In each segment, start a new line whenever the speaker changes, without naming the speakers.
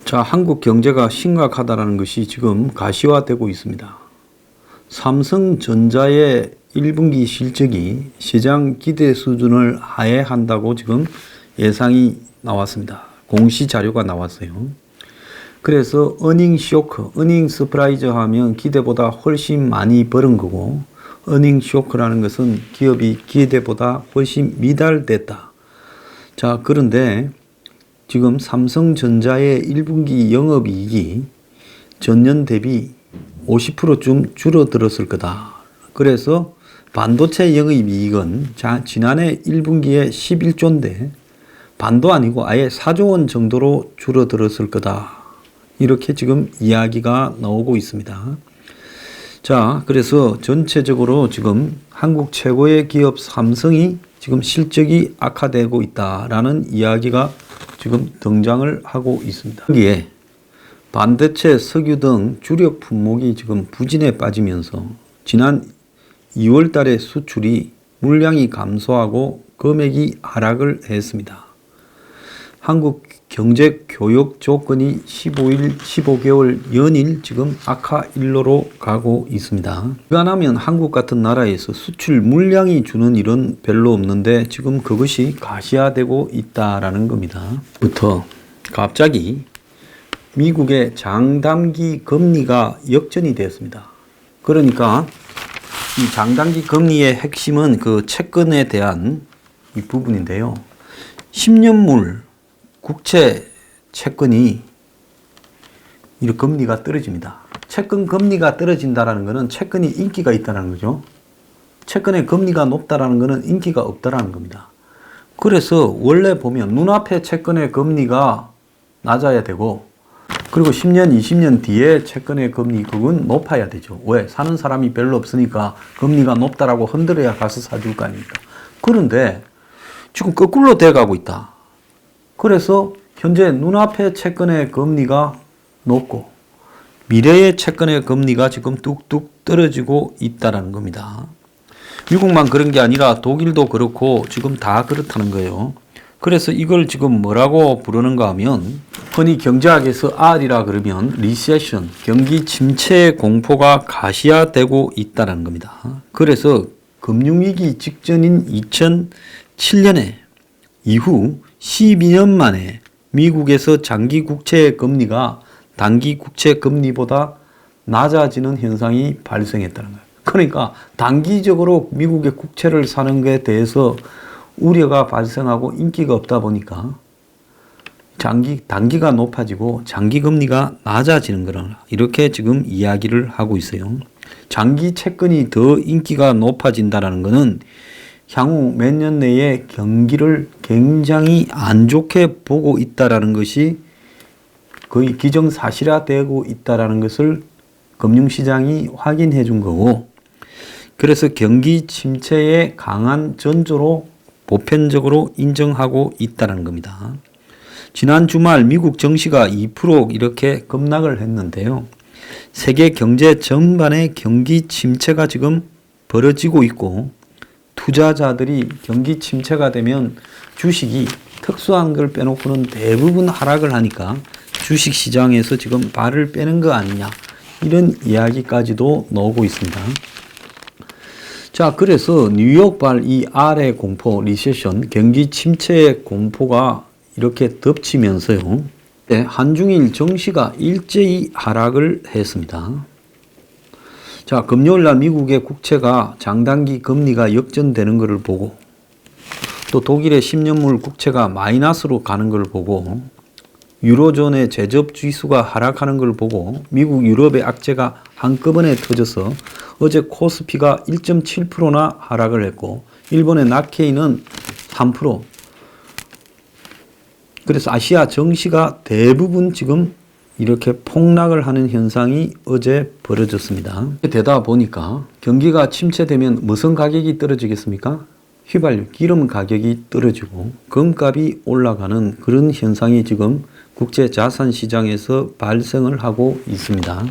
자, 한국 경제가 심각하다는 것이 지금 가시화되고 있습니다. 삼성전자의 1분기 실적이 시장 기대 수준을 하회한다고 지금 예상이 나왔습니다. 공시 자료가 나왔어요. 그래서 어닝 쇼크, 어닝 서프라이즈 하면 기대보다 훨씬 많이 벌은 거고, 어닝 쇼크라는 것은 기업이 기대보다 훨씬 미달됐다. 자, 그런데 지금 삼성전자의 1분기 영업이익이 전년 대비 50%좀 줄어들었을 거다. 그래서 반도체 영업이익은 지난해 1분기에 11조인데 반도 아니고 아예 4조 원 정도로 줄어들었을 거다. 이렇게 지금 이야기가 나오고 있습니다. 자, 그래서 전체적으로 지금 한국 최고의 기업 삼성이 지금 실적이 악화되고 있다라는 이야기가 지금 등장을 하고 있습니다. 여기에 반도체, 석유 등 주력 품목이 지금 부진에 빠지면서 지난 2월 달에 수출이 물량이 감소하고 금액이 하락을 했습니다. 한국 경제 교역 조건이 15개월 연일 지금 악화 일로로 가고 있습니다. 그간하면 한국 같은 나라에서 수출 물량이 주는 일은 별로 없는데 지금 그것이 가시화되고 있다라는 겁니다. 부터 갑자기 미국의 장단기 금리가 역전이 되었습니다. 그러니까 이 장단기 금리의 핵심은 그 채권에 대한 이 부분인데요. 10년물 국채 채권이 이렇게 금리가 떨어집니다. 채권 금리가 떨어진다는 것은 채권이 인기가 있다는 거죠. 채권의 금리가 높다는 것은 인기가 없다는 겁니다. 그래서 원래 보면 눈앞에 채권의 금리가 낮아야 되고, 그리고 10년, 20년 뒤에 채권의 금리 그건 높아야 되죠. 왜? 사는 사람이 별로 없으니까 금리가 높다라고 흔들어야 가서 사줄 거 아닙니까? 그런데 지금 거꾸로 돼가고 있다. 그래서 현재 눈앞의 채권의 금리가 높고 미래의 채권의 금리가 지금 뚝뚝 떨어지고 있다는 겁니다. 미국만 그런 게 아니라 독일도 그렇고 지금 다 그렇다는 거예요. 그래서 이걸 지금 뭐라고 부르는가 하면 흔히 경제학에서 R이라 그러면 리세션, 경기 침체 공포가 가시화되고 있다는 겁니다. 그래서 금융위기 직전인 2007년에 이후 12년 만에 미국에서 장기 국채 금리가 단기 국채 금리보다 낮아지는 현상이 발생했다는 거예요. 그러니까 단기적으로 미국의 국채를 사는 것에 대해서 우려가 발생하고 인기가 없다 보니까 단기가 높아지고 장기 금리가 낮아지는 거라 이렇게 지금 이야기를 하고 있어요. 장기 채권이 더 인기가 높아진다는 것은 향후 몇 년 내에 경기를 굉장히 안 좋게 보고 있다라는 것이 거의 기정사실화되고 있다라는 것을 금융시장이 확인해 준 거고, 그래서 경기 침체의 강한 전조로 보편적으로 인정하고 있다는 겁니다. 지난 주말 미국 증시가 2% 이렇게 급락을 했는데요. 세계 경제 전반의 경기 침체가 지금 벌어지고 있고, 투자자들이 경기 침체가 되면 주식이 특수한 걸 빼놓고는 대부분 하락을 하니까 주식 시장에서 지금 발을 빼는 거 아니냐, 이런 이야기까지도 나오고 있습니다. 자, 그래서 뉴욕발 이 R의 공포, 리세션, 경기 침체의 공포가 이렇게 덮치면서요. 한중일 증시가 일제히 하락을 했습니다. 자, 금요일날 미국의 국채가 장단기 금리가 역전되는 것을 보고, 또 독일의 10년물 국채가 마이너스로 가는 걸 보고, 유로존의 제접 지수가 하락하는 걸 보고, 미국 유럽의 악재가 한꺼번에 터져서 어제 코스피가 1.7%나 하락을 했고, 일본의 나케이는 3%. 그래서 아시아 증시가 대부분 지금 이렇게 폭락을 하는 현상이 어제 벌어졌습니다. 되다 보니까 경기가 침체되면 무슨 가격이 떨어지겠습니까? 휘발유, 기름 가격이 떨어지고 금값이 올라가는 그런 현상이 지금 국제 자산 시장에서 발생을 하고 있습니다.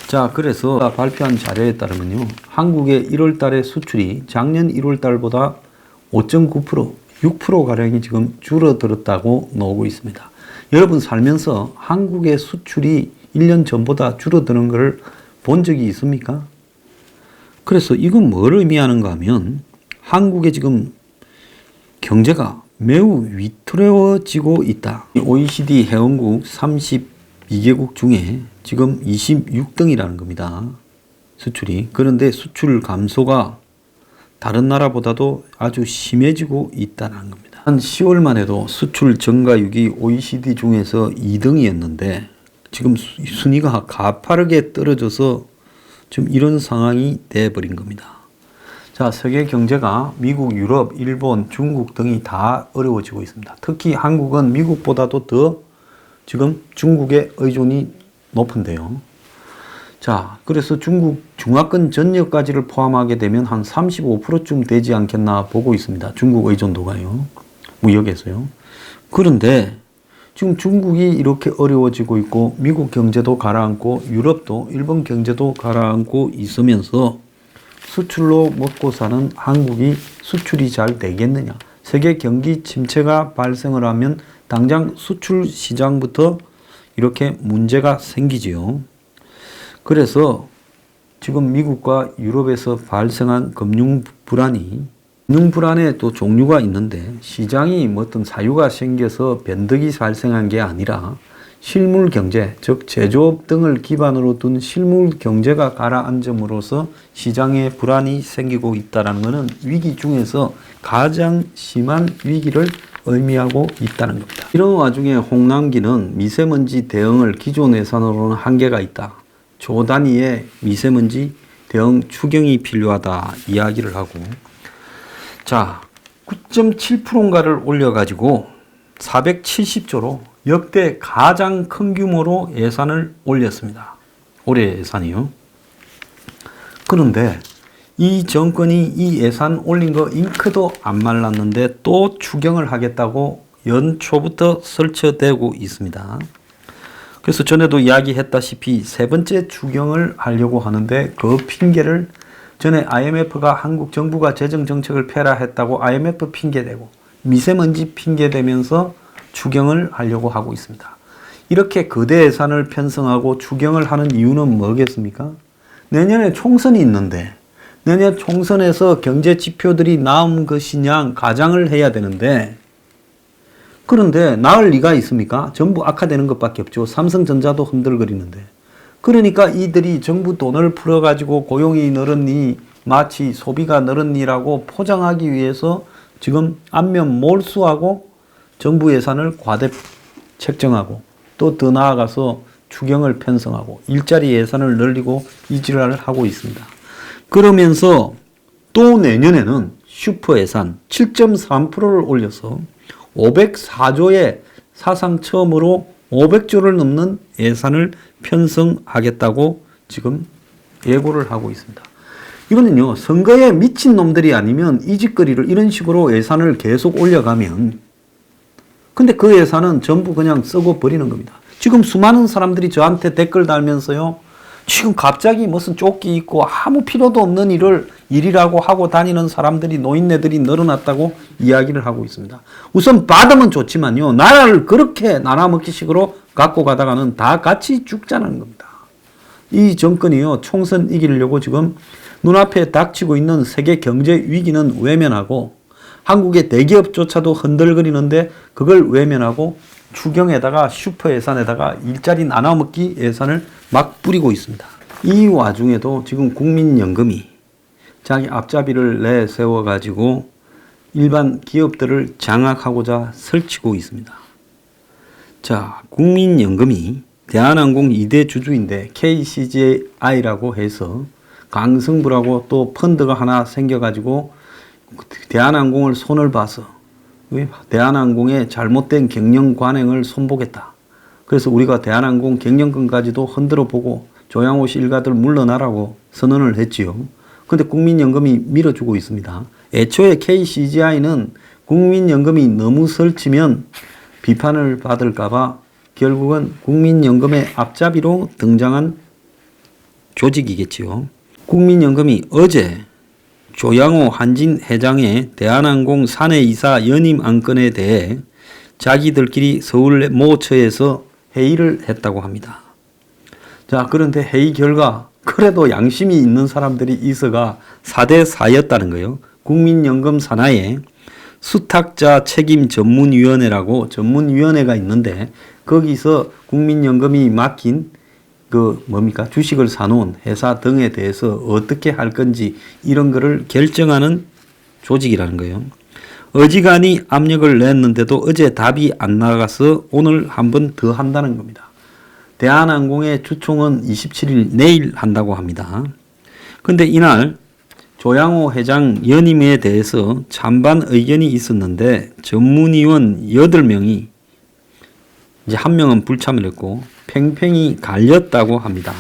자, 그래서 발표한 자료에 따르면요, 한국의 1월 달의 수출이 작년 1월 달보다 5.9%, 6%가량이 지금 줄어들었다고 나오고 있습니다. 여러분 살면서 한국의 수출이 1년 전보다 줄어드는 것을 본 적이 있습니까? 그래서 이건 뭘 의미하는가 하면 한국의 지금 경제가 매우 위태로워지고 있다. OECD 회원국 32개국 중에 지금 26등이라는 겁니다. 수출이. 그런데 수출 감소가 다른 나라보다도 아주 심해지고 있다는 겁니다. 한 10월만 해도 수출 증가율이 OECD 중에서 2등이었는데 지금 순위가 가파르게 떨어져서 지금 이런 상황이 돼버린 겁니다. 자, 세계 경제가 미국, 유럽, 일본, 중국 등이 다 어려워지고 있습니다. 특히 한국은 미국보다도 더 지금 중국의 의존이 높은데요. 자, 그래서 중국 중화권 전역까지를 포함하게 되면 한 35%쯤 되지 않겠나 보고 있습니다. 중국 의존도가요. 무역에서요. 그런데 지금 중국이 이렇게 어려워지고 있고 미국 경제도 가라앉고 유럽도 일본 경제도 가라앉고 있으면서 수출로 먹고 사는 한국이 수출이 잘 되겠느냐. 세계 경기 침체가 발생을 하면 당장 수출 시장부터 이렇게 문제가 생기지요. 그래서 지금 미국과 유럽에서 발생한 금융 불안에 또 종류가 있는데 시장이 뭐 어떤 사유가 생겨서 변덕이 발생한 게 아니라 실물 경제, 즉 제조업 등을 기반으로 둔 실물 경제가 가라앉음으로써 시장에 불안이 생기고 있다는 것은 위기 중에서 가장 심한 위기를 의미하고 있다는 겁니다. 이런 와중에 홍남기는 미세먼지 대응을 기존 예산으로는 한계가 있다. 조 단위의 미세먼지 대응 추경이 필요하다 이야기를 하고 자 9.7%인가를 올려가지고 470조로 역대 가장 큰 규모로 예산을 올렸습니다. 올해 예산이요. 그런데 이 정권이 이 예산 올린 거 잉크도 안 말랐는데 또 추경을 하겠다고 연초부터 설쳐대고 있습니다. 그래서 전에도 이야기했다시피 세 번째 추경을 하려고 하는데 그 핑계를 전에 IMF가 한국 정부가 재정 정책을 폐라했다고 IMF 핑계대고 미세먼지 핑계대면서 추경을 하려고 하고 있습니다. 이렇게 거대 예산을 편성하고 추경을 하는 이유는 뭐겠습니까? 내년에 총선이 있는데 내년 총선에서 경제 지표들이 나온 것이냐 가장을 해야 되는데 그런데 나을 리가 있습니까? 전부 악화되는 것밖에 없죠. 삼성전자도 흔들거리는데. 그러니까 이들이 정부 돈을 풀어가지고 고용이 늘었니 마치 소비가 늘었니라고 포장하기 위해서 지금 안면 몰수하고 정부 예산을 과대 책정하고 또 더 나아가서 추경을 편성하고 일자리 예산을 늘리고 이 지랄을 하고 있습니다. 그러면서 또 내년에는 슈퍼 예산 7.3%를 올려서 504조의 사상 처음으로 500조를 넘는 예산을 편성하겠다고 지금 예고를 하고 있습니다. 이거는요, 선거에 미친 놈들이 아니면 이 짓거리를 이런 식으로 예산을 계속 올려가면 근데 그 예산은 전부 그냥 쓰고 버리는 겁니다. 지금 수많은 사람들이 저한테 댓글 달면서요, 지금 갑자기 무슨 조끼 입고 아무 필요도 없는 일이라고 하고 다니는 사람들이 노인네들이 늘어났다고 이야기를 하고 있습니다. 우선 받으면 좋지만요. 나라를 그렇게 나눠먹기식으로 갖고 가다가는 다 같이 죽자는 겁니다. 이 정권이요. 총선 이기려고 지금 눈앞에 닥치고 있는 세계 경제 위기는 외면하고 한국의 대기업조차도 흔들거리는데 그걸 외면하고 추경에다가 슈퍼 예산에다가 일자리 나눠먹기 예산을 막 뿌리고 있습니다. 이 와중에도 지금 국민연금이 자기 앞잡이를 내세워 가지고 일반 기업들을 장악하고자 설치고 있습니다. 자, 국민연금이 대한항공 2대 주주인데 KCGI라고 해서 강성부라고 또 펀드가 하나 생겨가지고 대한항공을 손을 봐서 대한항공의 잘못된 경영 관행을 손보겠다. 그래서 우리가 대한항공 경영권까지도 흔들어 보고 조양호 씨 일가들 물러나라고 선언을 했지요. 그런데 국민연금이 밀어주고 있습니다. 애초에 KCGI는 국민연금이 너무 설치면 비판을 받을까봐 결국은 국민연금의 앞잡이로 등장한 조직이겠지요. 국민연금이 어제 조양호 한진 회장의 대한항공 사내이사 연임 안건에 대해 자기들끼리 서울 모처에서 회의를 했다고 합니다. 자, 그런데 회의 결과 그래도 양심이 있는 사람들이 있어가 4대 4였다는 거예요. 국민연금 산하에 수탁자 책임 전문위원회라고 전문위원회가 있는데 거기서 국민연금이 맡긴 주식을 사놓은 회사 등에 대해서 어떻게 할 건지 이런 거를 결정하는 조직이라는 거예요. 어지간히 압력을 냈는데도 어제 답이 안 나가서 오늘 한 번 더 한다는 겁니다. 대한항공의 주총은 27일 내일 한다고 합니다. 근데 이날 조양호 회장 연임에 대해서 찬반 의견이 있었는데 전문위원 8명이 이제 한 명은 불참을 했고 팽팽히 갈렸다고 합니다.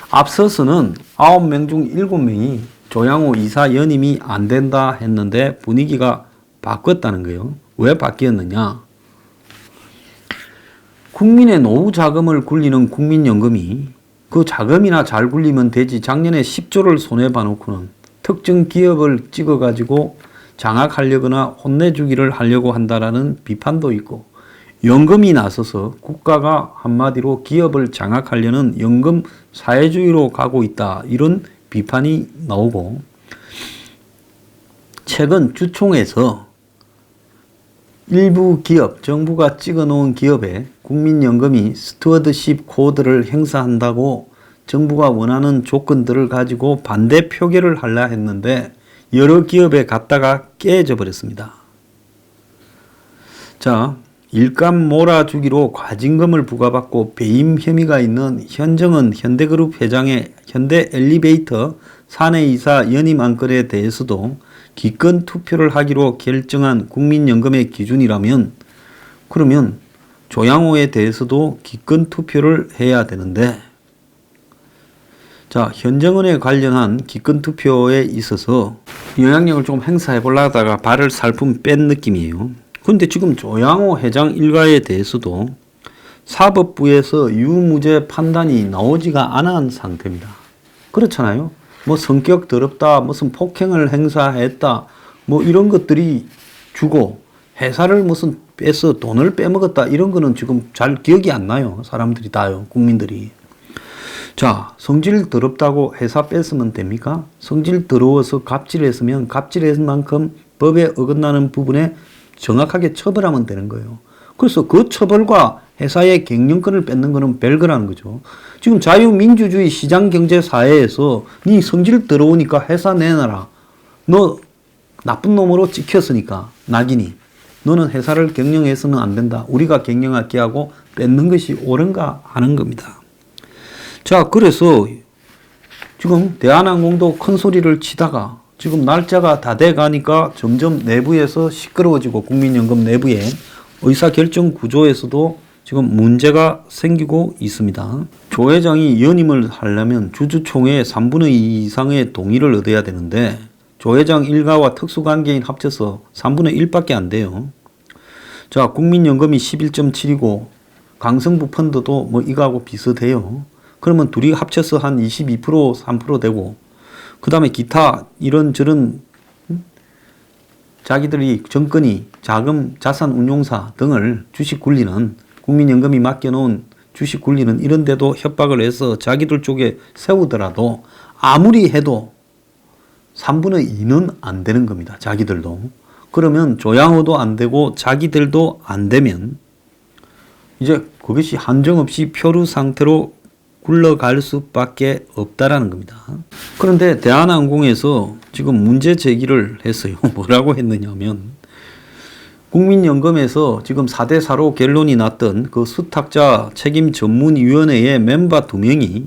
앞서서는 9명 중 7명이 조양호 이사 연임이 안 된다 했는데 분위기가 바뀌었다는 거예요. 왜 바뀌었느냐? 국민의 노후 자금을 굴리는 국민연금이 그 자금이나 잘 굴리면 되지 작년에 10조를 손해봐 놓고는 특정 기업을 찍어가지고 장악하려거나 혼내주기를 하려고 한다라는 비판도 있고 연금이 나서서 국가가 한마디로 기업을 장악하려는 연금 사회주의로 가고 있다 이런 비판이 나오고 최근 주총에서 일부 기업, 정부가 찍어놓은 기업에 국민연금이 스튜어드십 코드를 행사한다고 정부가 원하는 조건들을 가지고 반대 표결을 하려 했는데 여러 기업에 갔다가 깨져 버렸습니다. 자, 일감 몰아주기로 과징금을 부과받고 배임 혐의가 있는 현정은 현대그룹 회장의 현대엘리베이터 사내이사 연임 안건에 대해서도 기권 투표를 하기로 결정한 국민연금의 기준이라면 그러면 조양호에 대해서도 기권 투표를 해야 되는데 자, 현정은에 관련한 기권 투표에 있어서 영향력을 좀 행사해 보려다가 발을 살품 뺀 느낌이에요. 근데 지금 조양호 회장 일가에 대해서도 사법부에서 유무죄 판단이 나오지가 않은 상태입니다. 그렇잖아요. 뭐 성격 더럽다, 무슨 폭행을 행사했다, 뭐 이런 것들이 주고 회사를 무슨 빼서 돈을 빼먹었다 이런 거는 지금 잘 기억이 안 나요. 사람들이 다요. 국민들이. 자, 성질 더럽다고 회사 뺐으면 됩니까? 성질 더러워서 갑질했으면 갑질했은 만큼 법에 어긋나는 부분에 정확하게 처벌하면 되는 거예요. 그래서 그 처벌과 회사의 경영권을 뺏는 거는 별거라는 거죠. 지금 자유민주주의 시장경제사회에서 네 성질 더러우니까 회사 내놔라. 너 나쁜 놈으로 찍혔으니까 낙인이. 너는 회사를 경영해서는 안 된다. 우리가 경영할게 하고 뺏는 것이 옳은가 하는 겁니다. 자, 그래서 지금 대한항공도 큰 소리를 치다가 지금 날짜가 다 돼 가니까 점점 내부에서 시끄러워지고 국민연금 내부에 의사결정 구조에서도 지금 문제가 생기고 있습니다. 조 회장이 연임을 하려면 주주총회의 3분의 2 이상의 동의를 얻어야 되는데 조 회장 일가와 특수관계인 합쳐서 3분의 1밖에 안 돼요. 자, 국민연금이 11.7이고 강성부 펀드도 뭐 이거하고 비슷해요. 그러면 둘이 합쳐서 한 22%, 3% 되고 그 다음에 기타 이런저런 자기들이 정권이 자금, 자산 운용사 등을 주식 굴리는 국민연금이 맡겨놓은 주식 굴리는 이런 데도 협박을 해서 자기들 쪽에 세우더라도 아무리 해도 3분의 2는 안 되는 겁니다. 자기들도. 그러면 조양호도 안 되고 자기들도 안 되면 이제 그것이 한정없이 표류 상태로 굴러갈 수밖에 없다라는 겁니다. 그런데 대한항공에서 지금 문제 제기를 했어요. 뭐라고 했느냐면 국민연금에서 지금 4대 4로 결론이 났던 그 수탁자 책임 전문위원회의 멤버 2명이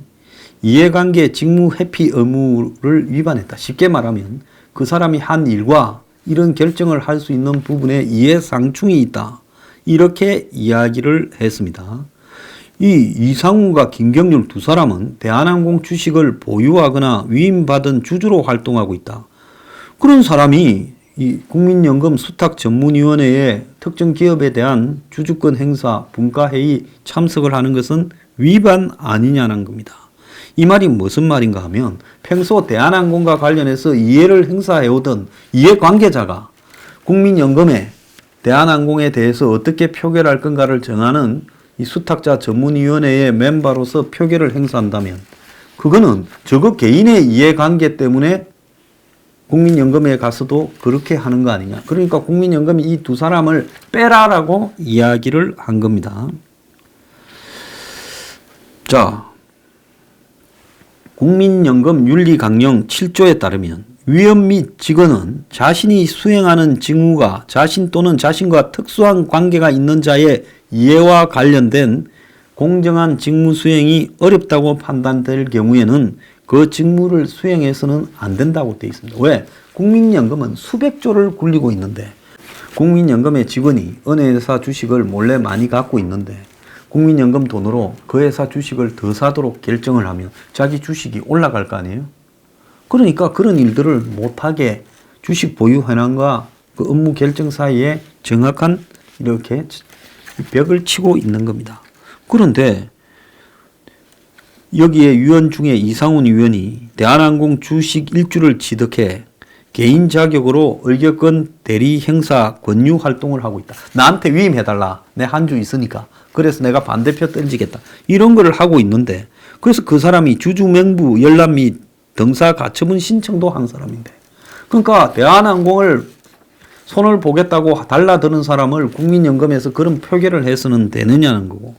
이해관계 직무 회피 의무를 위반했다. 쉽게 말하면 그 사람이 한 일과 이런 결정을 할 수 있는 부분에 이해상충이 있다. 이렇게 이야기를 했습니다. 이 이상우가 김경률 두 사람은 대한항공 주식을 보유하거나 위임받은 주주로 활동하고 있다. 그런 사람이 이 국민연금 수탁전문위원회의 특정 기업에 대한 주주권 행사 분과회의 참석을 하는 것은 위반 아니냐는 겁니다. 이 말이 무슨 말인가 하면 평소 대한항공과 관련해서 이해를 행사해오던 이해관계자가 국민연금에 대한항공에 대해서 어떻게 표결할 건가를 정하는 이 수탁자 전문위원회의 멤버로서 표결을 행사한다면 그거는 저거 개인의 이해관계 때문에 국민연금에 가서도 그렇게 하는 거 아니냐. 그러니까 국민연금이 이 두 사람을 빼라라고 이야기를 한 겁니다. 자, 국민연금 윤리강령 7조에 따르면 위원 및 직원은 자신이 수행하는 직무가 자신 또는 자신과 특수한 관계가 있는 자의 이해와 관련된 공정한 직무 수행이 어렵다고 판단될 경우에는 그 직무를 수행해서는 안 된다고 되어 있습니다. 왜? 국민연금은 수백 조를 굴리고 있는데 국민연금의 직원이 어느 회사 주식을 몰래 많이 갖고 있는데 국민연금 돈으로 그 회사 주식을 더 사도록 결정을 하면 자기 주식이 올라갈 거 아니에요? 그러니까 그런 일들을 못하게 주식 보유 현황과 그 업무 결정 사이에 정확한 이렇게 벽을 치고 있는 겁니다. 그런데 여기에 위원 중에 이상훈 위원이 대한항공 주식 1주를 취득해 개인 자격으로 의결권 대리 행사 권유 활동을 하고 있다. 나한테 위임해달라. 내 한 주 있으니까. 그래서 내가 반대표 던지겠다. 이런 걸 하고 있는데 그래서 그 사람이 주주 명부 열람 및 등사 가처분 신청도 한 사람인데 그러니까 대한항공을 손을 보겠다고 달라드는 사람을 국민연금에서 그런 표결을 해서는 되느냐는 거고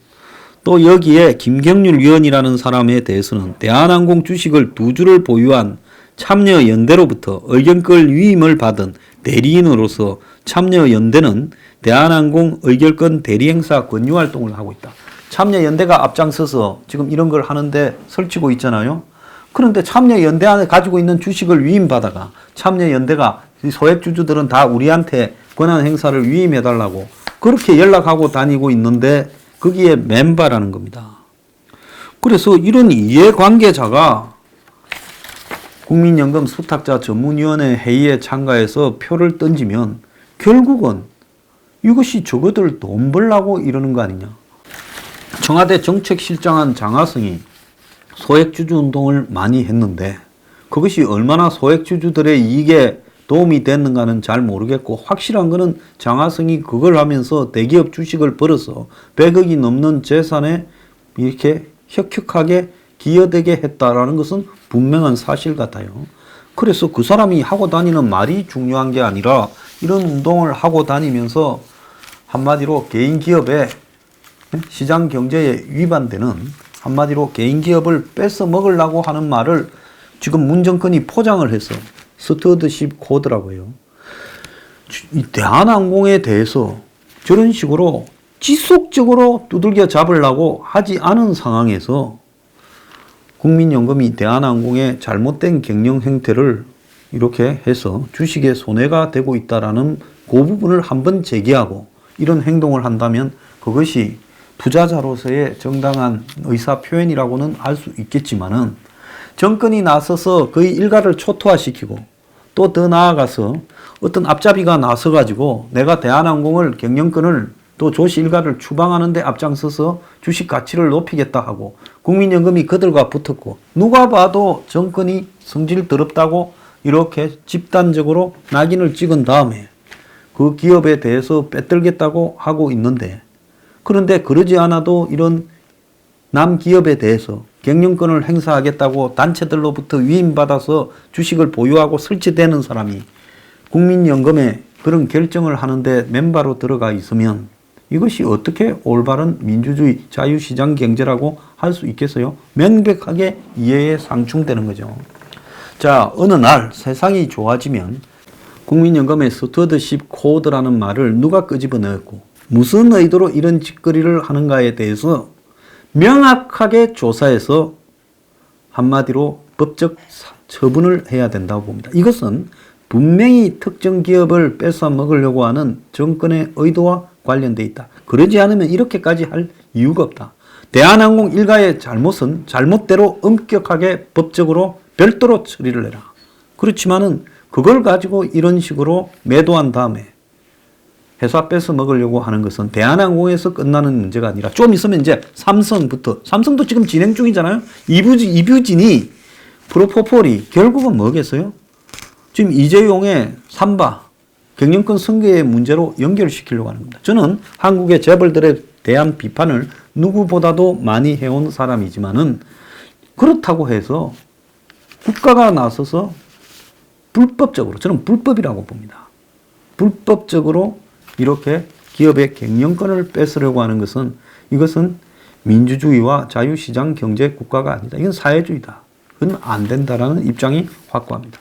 또 여기에 김경률 위원이라는 사람에 대해서는 대한항공 주식을 2주를 보유한 참여연대로부터 의결권 위임을 받은 대리인으로서 참여연대는 대한항공 의결권 대리행사 권유활동을 하고 있다. 참여연대가 앞장서서 지금 이런 걸 하는데 설치고 있잖아요. 그런데 참여연대 안에 가지고 있는 주식을 위임받아가 참여연대가 소액주주들은 다 우리한테 권한 행사를 위임해달라고 그렇게 연락하고 다니고 있는데 거기에 멤버라는 겁니다. 그래서 이런 이해관계자가 국민연금 수탁자 전문위원회 회의에 참가해서 표를 던지면 결국은 이것이 저거들 돈 벌라고 이러는 거 아니냐. 청와대 정책실장한 장하성이 소액주주 운동을 많이 했는데 그것이 얼마나 소액주주들의 이익에 도움이 됐는가는 잘 모르겠고 확실한 거는 장하성이 그걸 하면서 대기업 주식을 벌어서 100억이 넘는 재산에 이렇게 혁혁하게 기여되게 했다라는 것은 분명한 사실 같아요. 그래서 그 사람이 하고 다니는 말이 중요한 게 아니라 이런 운동을 하고 다니면서 한마디로 개인 기업의 시장 경제에 위반되는 한마디로 개인 기업을 뺏어 먹으려고 하는 말을 지금 문 정권이 포장을 해서 스튜어드십 코드라고 해요. 이 대한항공에 대해서 저런 식으로 지속적으로 두들겨 잡으려고 하지 않은 상황에서 국민연금이 대한항공의 잘못된 경영 행태를 이렇게 해서 주식에 손해가 되고 있다라는 그 부분을 한번 제기하고 이런 행동을 한다면 그것이 투자자로서의 정당한 의사 표현이라고는 할 수 있겠지만은 정권이 나서서 거의 일가를 초토화시키고 또 더 나아가서 어떤 앞잡이가 나서가지고 내가 대한항공을 경영권을 또 조시 일가를 추방하는데 앞장서서 주식 가치를 높이겠다 하고 국민연금이 그들과 붙었고 누가 봐도 정권이 성질 더럽다고 이렇게 집단적으로 낙인을 찍은 다음에 그 기업에 대해서 빼들겠다고 하고 있는데 그런데 그러지 않아도 이런 남기업에 대해서 경영권을 행사하겠다고 단체들로부터 위임받아서 주식을 보유하고 설치되는 사람이 국민연금에 그런 결정을 하는데 멤버로 들어가 있으면 이것이 어떻게 올바른 민주주의 자유시장 경제라고 할 수 있겠어요? 명백하게 이해에 상충되는 거죠. 자, 어느 날 세상이 좋아지면 국민연금의 스튜어드십 코드라는 말을 누가 끄집어냈고 무슨 의도로 이런 짓거리를 하는가에 대해서 명확하게 조사해서 한마디로 법적 처분을 해야 된다고 봅니다. 이것은 분명히 특정 기업을 뺏어 먹으려고 하는 정권의 의도와 관련돼 있다. 그러지 않으면 이렇게까지 할 이유가 없다. 대한항공 일가의 잘못은 잘못대로 엄격하게 법적으로 별도로 처리를 해라. 그렇지만은 그걸 가지고 이런 식으로 매도한 다음에 회사 뺏어 먹으려고 하는 것은 대한항공에서 끝나는 문제가 아니라 좀 있으면 이제 삼성도 지금 진행 중이잖아요. 이부진이 프로포폴이 결국은 뭐겠어요? 지금 이재용의 삼바 경영권 승계의 문제로 연결시키려고 하는 겁니다. 저는 한국의 재벌들에 대한 비판을 누구보다도 많이 해온 사람이지만은 그렇다고 해서 국가가 나서서 불법적으로, 저는 불법이라고 봅니다. 불법적으로 이렇게 기업의 경영권을 뺏으려고 하는 것은, 이것은 민주주의와 자유시장 경제 국가가 아니다. 이건 사회주의다. 그건 안 된다라는 입장이 확고합니다.